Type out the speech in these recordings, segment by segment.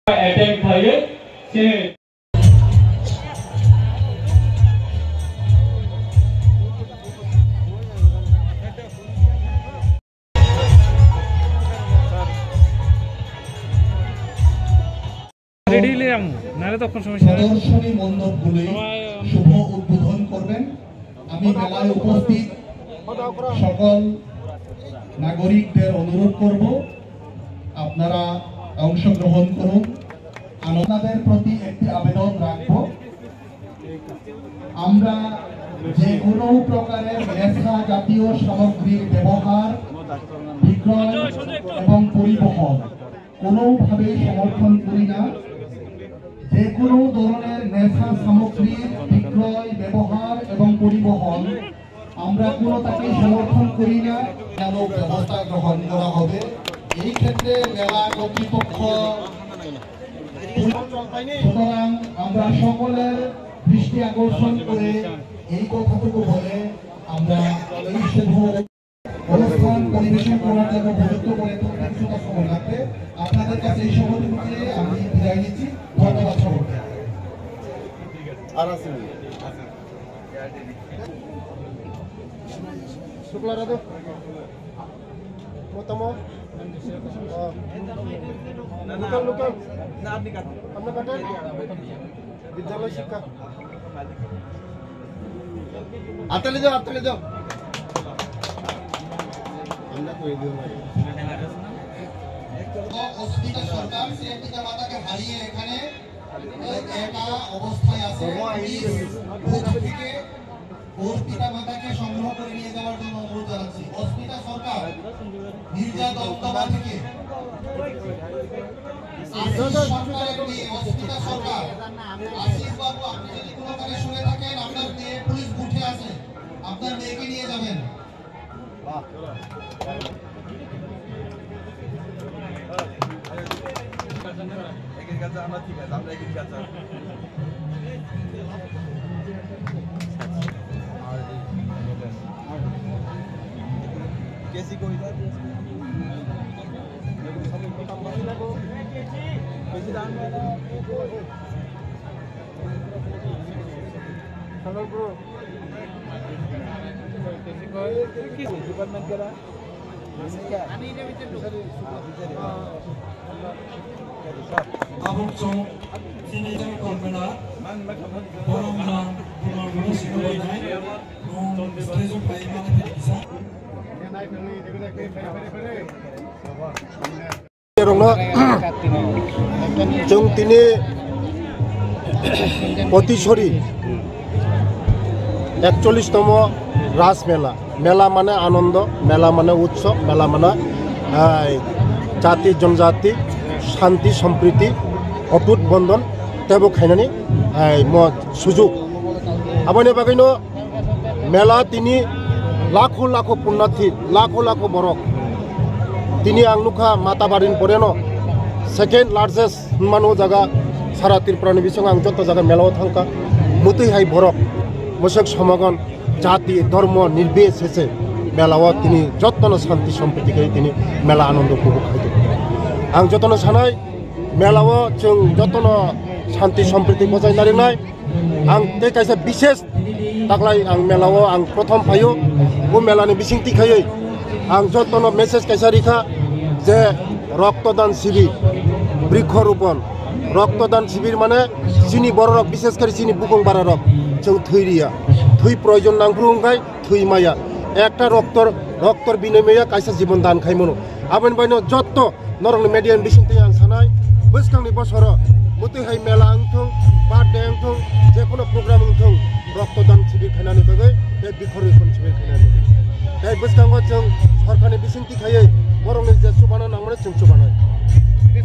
Attack भए से প্রদর্শনী মণ্ডপগুলি শুভ উদ্বোধন করবেন। আমি মেলায় উপস্থিত সকল নাগরিকদের অনুরোধ করব আপনারা অংশগ্রহণ করুন। আপনাদের প্রতি একটি আবেদন রাখব, আমরা যে কোনো প্রকারের নেশা জাতীয় সামগ্রীর ব্যবহার, বিক্রয় এবং পরিবহন কোনোভাবেই সমর্থন করি না। যে কোনো ধরনের নেশা সামগ্রীর বিক্রয়, ব্যবহার এবং পরিবহন আমরা কোনোটাকেই সমর্থন করি না। ব্যবস্থা গ্রহণ করা হবে। এই ক্ষেত্রে মেলা কর্তৃপক্ষ, সুতরাং আমরা সকলের দৃষ্টি আকর্ষণ করে এই কথাটুকু বলে আমরা এই অনুষ্ঠান পরিবেশন করার জন্য উপযুক্ত করে কিছুটা সময় লাগবে। আপনাদের কাছে এই সময়টুকু আমি বিদায় নিচ্ছি। ধন্যবাদ সকলকে। শুক্লা রাধে বিদ্যালয় শিক্ষা আতালে যাও অস্মিতা সরকার সে পিতা মাতাকে হারিয়ে এখানে একা অবস্থায় আছে। ওর পিতা মাতাকে সংগ্রহ করে নিয়ে যাওয়ার জন্য অনুরোধ জানাচ্ছি। অস্মিতা সরকার মির্জা দমদমা থেকে, অস্মিতা সরকার, আশিস বাবু, আপনি যদি কোনো কাজে শুনে থাকেন, আপনার মেয়ে পুলিশ বুথে আছে, আপনার মেয়েকে নিয়ে যাবেন। আমরা ঠিক আছে, আমরা এগিয়ে যাচ্ছি। कैसी कोई बात हेलो ब्रो किस डिपार्टमेंट करा आबुक सिनेजन कॉर्पोरेट बरंना बुमाबुनो सिनोबाय नं स्टेजो फाइ माने फिसा जों दिनै पतिसरी 41तम राज मेला। मेला माने आनंद, मेला माने उत्सव, मेला माने जाति जनजाति शांति सम्प्रीति अटूट बंधन तेबो खायनानि सुजुग आबानि बागैनो मेला दिनै लाखों लाखों पुण्यार्थी, लाखों लाखों बरक दिनै आं नुखा माताबारिन परेनो सेकेंड लार्जेस्ट मानो जगह सारा त्रिपुरानि बिसं आं जत जगह मेलाव थांका मुतैहाय बरक मोसक समागन जाति धर्म निर्बिशेषे मेलाव दिनै जतन शांति सम्प्रीतिकै दिनै मेला आनंद उपभोग खायदो। आं जतन सानाय मेलाव जों जतन शांति सम्प्रीति बजायनानै नाय आं ते कायसे विशेष ताकलाय आं मेलाव आं प्रथम फायो वो मेलानि बिसिंथि खायै आं जतन मेसेज कायसा रिखा जे रक्तदान शिविर बृक्षरोपण रक्तदान शिविर माने चिनी बररक विशेष कर चिनी बुकं बारारक जों थैरिया थै प्रयोजन नांग्रुंगाय थै माया एकटा रक्तर बिनिमया कायसा जीवन दान खायमनो आबेन बायनो जत्त नरंनि मेडियान बिसिंथि आं सानाय बोसखांनि बसर मुतैहाय मेला आंथों बार्थडे आंथों जेखुनु प्रग्राम आंथों रक्तदान शिविर खायनानै बागै बे बिखररोपण शिविर खायनानै दा बोसखांगो जों सरकारनि बिसिंथि खायै बरंनि जे सुबाना नांमोन जों सुबानाय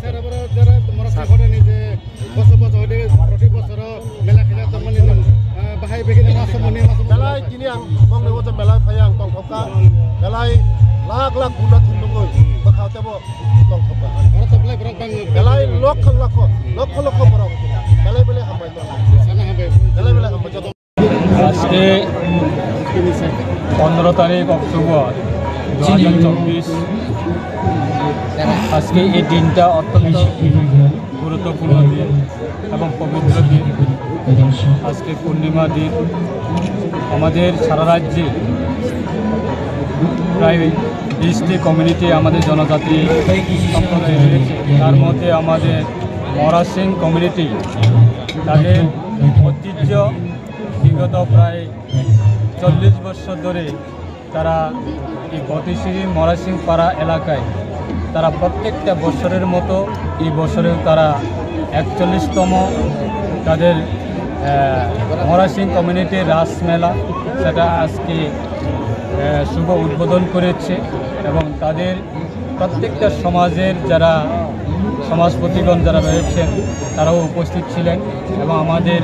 साराबरा जरा तुम्हारा साखरनि जे बस होदे प्रति बसर मेला खेला तमनि बाहाय बेगिने मासमनि मेलाय दिनै आं बंगले ओजा मेला फाया आं तंथका मेलाय लाख लाख गुना थिनलुगै बखावतेबो तंथका आरो तबलाय बरक बां मेलाय लख लख बरक मेलाय बेले हामबाय साना हामबाय मेलाय बेले हामबाय जतो আজকে 15 তারিখ অক্টোবর 2024 আজকে এই দিনটা অত্যন্ত গুরুত্বপূর্ণ দিন এবং পবিত্র দিন। আজকে পূর্ণিমা দিন। আমাদের সারা রাজ্যে প্রায় 20টি কমিউনিটি আমাদের জনজাতি সম্প্রদায় রয়েছে। তার মধ্যে আমাদের মরা সিং কমিউনিটি, তাদের ঐতিহ্য বিগত প্রায় 40 বছর ধরে তারা এই গতিশ্রী মরা সিং পাড়া এলাকায় তারা প্রত্যেকটা বছরের মতো এই বছরেও তারা 41তম তাদের মরা সিং কমিউনিটির রাসমেলা সেটা আজকে শুভ উদ্বোধন করেছে এবং তাদের প্রত্যেকটা সমাজের যারা সমাজপতিগণ যারা রয়েছেন তারাও উপস্থিত ছিলেন এবং আমাদের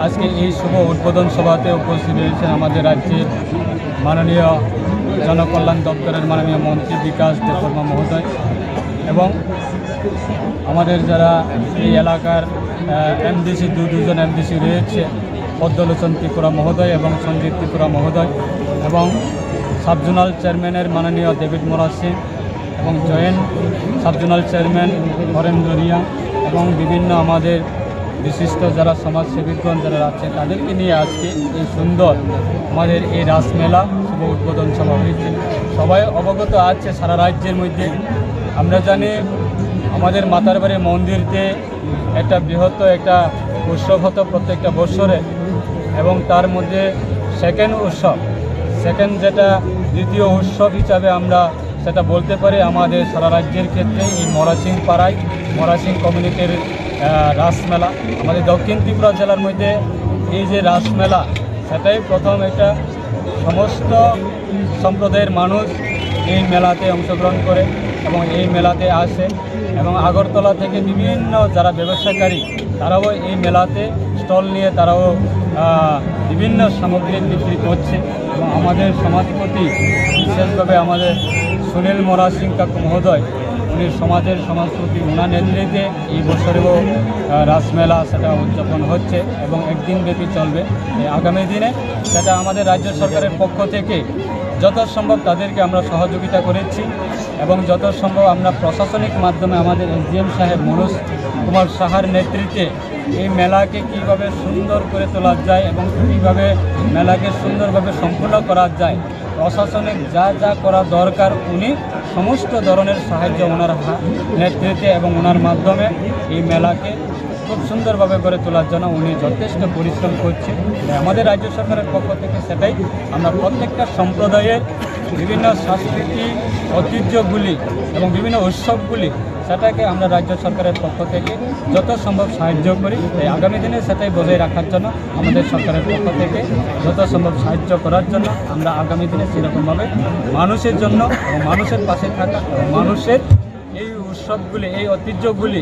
আজকে এই শুভ উদ্বোধন সভাতে উপস্থিত রয়েছেন আমাদের রাজ্যের মাননীয় জনকল্যাণ দপ্তরের মাননীয় মন্ত্রী বিকাশ দেববর্মা মহোদয় এবং আমাদের যারা এই এলাকার এমডিসি দুজন এমডিসি রয়েছে, পদ্মলোচন ত্রিপুরা মহোদয় এবং সঞ্জিত ত্রিপুরা মহোদয় এবং সাবজোনাল চেয়ারম্যানের মাননীয় ডেভিড মোরা সিং এবং joint subzonal chairman Harendra Riya এবং বিভিন্ন আমাদের বিশিষ্ট যারা সমাজসেবীগণ যারা আছে তাদেরকে নিয়ে আজকে এই সুন্দর আমাদের এই রাসমেলা শুভ উদ্বোধন সভা হয়েছে। সবাই অবগত আছে সারা রাজ্যের মধ্যে। আমরা জানি আমাদের মাতার বাড়ি মন্দিরতে একটা বৃহত্তর একটা উৎসব হতো প্রত্যেকটা বছরে এবং তার মধ্যে সেকেন্ড যেটা দ্বিতীয় উৎসব হিসাবে আমরা সেটা বলতে পারি আমাদের সারা রাজ্যের ক্ষেত্রে এই মরা সিং পাড়ায় মরা সিং কমিউনিটির রাসমেলা। আমাদের দক্ষিণ ত্রিপুরা জেলার মধ্যে এই যে রাসমেলা সেটাই প্রথম একটা সমস্ত সম্প্রদায়ের মানুষ এই মেলাতে অংশগ্রহণ করে এবং এই মেলাতে আসে এবং আগরতলা থেকে বিভিন্ন যারা ব্যবসাকারী তারাও এই মেলাতে স্টল নিয়ে তারাও বিভিন্ন সামগ্রী বিক্রি করছে এবং আমাদের সমাজপতি বিশেষভাবে আমাদের সুনীল মোরা সিং কাকু মহোদয় উনি সমাজপতি ওনার নেতৃত্বে এই বছরেও রাসমেলা সেটা উদযাপন হচ্ছে এবং একদিন ব্যাপী চলবে। আগামী দিনে সেটা আমাদের রাজ্য সরকারের পক্ষ থেকে যত সম্ভব তাদেরকে আমরা সহযোগিতা করেছি এবং যত সম্ভব আমরা প্রশাসনিক মাধ্যমে আমাদের এসডিএম সাহেব মনোজ কুমার সাহার নেতৃত্বে এই মেলাকে কীভাবে সুন্দর করে তোলা যায় এবং কীভাবে মেলাকে সুন্দরভাবে সম্পূর্ণ করা যায় প্রশাসনিক যা যা করা দরকার উনি সমস্ত ধরনের সাহায্য ওনার নেতৃত্বে এবং ওনার মাধ্যমে এই মেলাকে খুব সুন্দরভাবে করে তোলার জন্য উনি যথেষ্ট পরিশ্রম করছেন। আমাদের রাজ্য সরকারের পক্ষ থেকে সেটাই আমরা প্রত্যেকটা সম্প্রদায়ের বিভিন্ন সাংস্কৃতিক ঐতিহ্যগুলি এবং বিভিন্ন উৎসবগুলি সেটাকে আমরা রাজ্য সরকারের পক্ষ থেকে যত সম্ভব সাহায্য করি। তাই আগামী দিনে সেটাই বজায় রাখার জন্য আমাদের সরকারের পক্ষ থেকে যত সম্ভব সাহায্য করার জন্য আমরা আগামী দিনে সেরকমভাবে মানুষের জন্য এবং মানুষের পাশে থাকা এবং মানুষের এই উৎসবগুলি এই ঐতিহ্যগুলি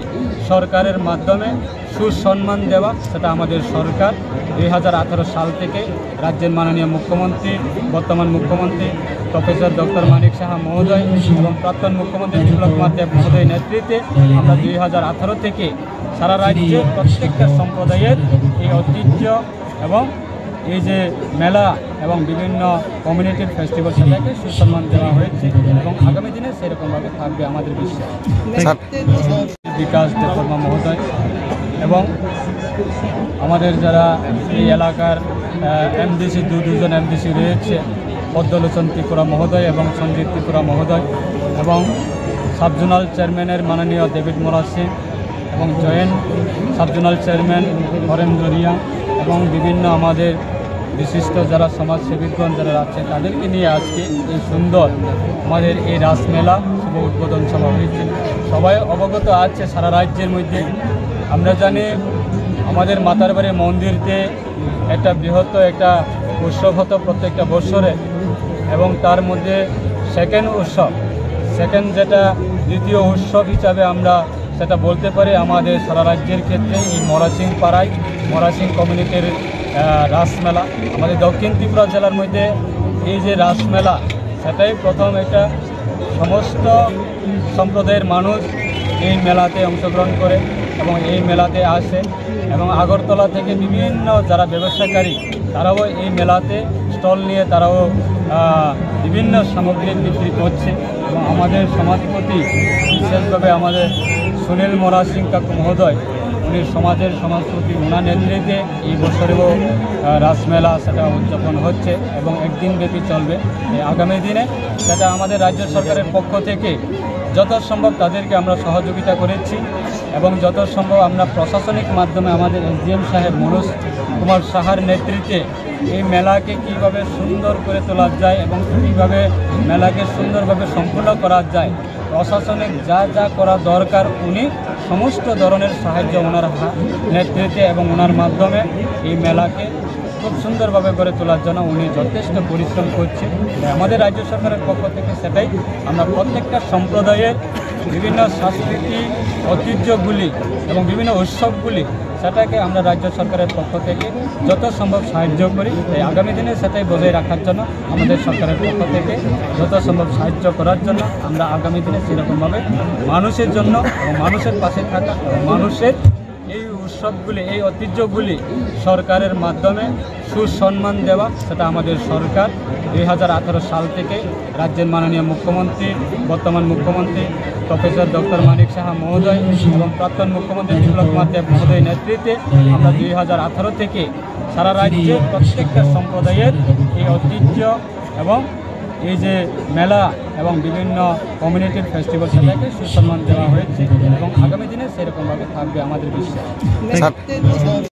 সরকারের মাধ্যমে সুসম্মান দেওয়া সেটা আমাদের সরকার 2018 সাল থেকে রাজ্যের মাননীয় মুখ্যমন্ত্রী বর্তমান মুখ্যমন্ত্রী প্রফেসর ডক্টর মানিক সাহা মহোদয় এবং প্রাক্তন মুখ্যমন্ত্রী বিপ্লব কুমার দেব মহোদয় নেতৃত্বে আমরা 2018 থেকে সারা রাজ্যে প্রত্যেকটা সম্প্রদায়ের এই ঐতিহ্য এবং এই যে মেলা এবং বিভিন্ন কমিউনিটির ফেস্টিভ্যাল সেটাকে সুসম্মান দেওয়া হয়েছে এবং আগামী দিনে সেরকমভাবে থাকবে আমাদের বিশ্বাস। বিকাশ দেববর্মা মহোদয় এবং আমাদের যারা এই এলাকার এমডিসি দুজন এমডিসি রয়েছে, পদ্মলোচন ত্রিপুরা মহোদয় এবং সঞ্জিত ত্রিপুরা মহোদয় এবং সাবজোনাল চেয়ারম্যানের মাননীয় ডেভিড মোরা সিং এবং joint subzonal chairman Harendra Riya এবং বিভিন্ন আমাদের বিশিষ্ট যারা সমাজসেবীগণ যারা আছে তাদেরকে নিয়ে আজকে এই সুন্দর আমাদের এই রাসমেলা শুভ উদ্বোধন সভা হয়েছে। সবাই অবগত আছে সারা রাজ্যের মধ্যে। আমরা জানি আমাদের মাতার বাড়ি মন্দিরতে একটা বৃহত্তর একটা উৎসব হতো প্রত্যেকটা বছরে এবং তার মধ্যে সেকেন্ড যেটা দ্বিতীয় উৎসব হিসাবে আমরা সেটা বলতে পারি আমাদের সারা রাজ্যের ক্ষেত্রে এই মরা সিং পাড়ায় মরা সিং কমিউনিটির রাসমেলা। আমাদের দক্ষিণ ত্রিপুরা জেলার মধ্যে এই যে রাসমেলা সেটাই প্রথম একটা সমস্ত সম্প্রদায়ের মানুষ এই মেলাতে অংশগ্রহণ করে এবং এই মেলাতে আসে এবং আগরতলা থেকে বিভিন্ন যারা ব্যবসাকারী তারাও এই মেলাতে স্টল নিয়ে তারাও বিভিন্ন সামগ্রী বিক্রি করছে এবং আমাদের সমাজপতি বিশেষভাবে আমাদের সুনীল মরাসিং কাকু মহোদয়, উনি সমাজের সংস্কৃতি ওনার নেতৃত্বে এই বছরেও রাসমেলা সেটা উদযাপন হচ্ছে এবং একদিন ব্যাপী চলবে। আগামী দিনে সেটা আমাদের রাজ্য সরকারের পক্ষ থেকে যত সম্ভব তাদেরকে আমরা সহযোগিতা করেছি এবং যত সম্ভব আমরা প্রশাসনিক মাধ্যমে আমাদের এসডিএম সাহেব মনোজ কুমার সাহার নেতৃত্বে এই মেলাকে কীভাবে সুন্দর করে তোলা যায় এবং কীভাবে মেলাকে সুন্দরভাবে সম্পূর্ণ করা যায়, প্রশাসনিক যা যা করা দরকার উনি সমস্ত ধরনের সাহায্য ওনার নেতৃত্বে এবং ওনার মাধ্যমে এই মেলাকে খুব সুন্দরভাবে গড়ে তোলার জন্য উনি যথেষ্ট পরিশ্রম করছে। আমাদের রাজ্য সরকারের পক্ষ থেকে সেটাই আমরা প্রত্যেকটা সম্প্রদায়ের বিভিন্ন সাংস্কৃতিক ঐতিহ্যগুলি এবং বিভিন্ন উৎসবগুলি সেটাকে আমরা রাজ্য সরকারের পক্ষ থেকে যত সম্ভব সাহায্য করি। তাই আগামী দিনে সেটাই বজায় রাখার জন্য আমাদের সরকারের পক্ষ থেকে যত সম্ভব সাহায্য করার জন্য আমরা আগামী দিনে সেরকমভাবে মানুষের জন্য এবং মানুষের পাশে থাকা এবং মানুষের এই উৎসবগুলি এই ঐতিহ্যগুলি সরকারের মাধ্যমে সুসম্মান দেওয়া, সেটা আমাদের সরকার 2018 সাল থেকে রাজ্যের মাননীয় মুখ্যমন্ত্রী বর্তমান মুখ্যমন্ত্রী প্রফেসর ডক্টর মানিক সাহা মহোদয় এবং প্রাক্তন মুখ্যমন্ত্রী বিপ্লব কুমার দেব মহোদয়ের নেতৃত্বে আমরা 2018 থেকে সারা রাজ্যে প্রত্যেকটা সম্প্রদায়ের এই ঐতিহ্য এবং এই যে মেলা এবং বিভিন্ন কমিউনিটির ফেস্টিভ্যাল সেটাকে সুসম্মান দেওয়া হয়েছে এবং আগামী দিনে সেরকমভাবে থাকবে আমাদের বিশ্বাস।